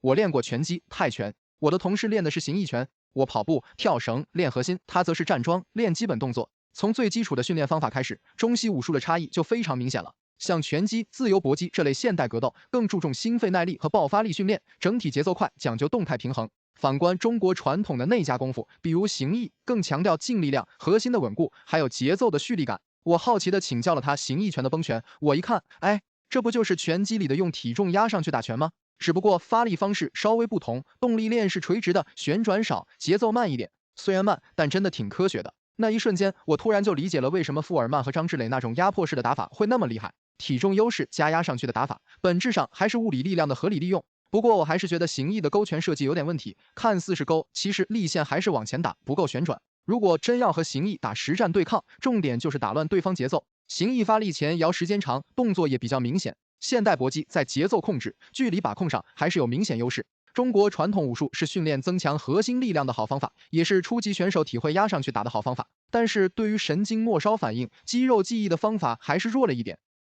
我练过拳击、泰拳，我的同事练的是形意拳。我跑步、跳绳练核心，他则是站桩练基本动作。从最基础的训练方法开始，中西武术的差异就非常明显了。像拳击、自由搏击这类现代格斗，更注重心肺耐力和爆发力训练，整体节奏快，讲究动态平衡。反观中国传统的内家功夫，比如形意，更强调劲力量、核心的稳固，还有节奏的蓄力感。我好奇地请教了他形意拳的崩拳，我一看，哎，这不就是拳击里的用体重压上去打拳吗？只不过发力方式稍微不同，动力链是垂直的，旋转少，节奏慢一点。虽然慢，但真的挺科学的。那一瞬间，我突然就理解了为什么富尔曼和张志磊那种压迫式的打法会那么厉害。体重优势加压上去的打法，本质上还是物理力量的合理利用。不过我还是觉得形意的勾拳设计有点问题，看似是勾，其实力线还是往前打，不够旋转。如果真要和形意打实战对抗，重点就是打乱对方节奏。形意发力前摇时间长，动作也比较明显。现代搏击在节奏控制、距离把控上还是有明显优势。中国传统武术是训练增强核心力量的好方法，也是初级选手体会压上去打的好方法。但是对于神经末梢反应、肌肉记忆的方法还是弱了一点。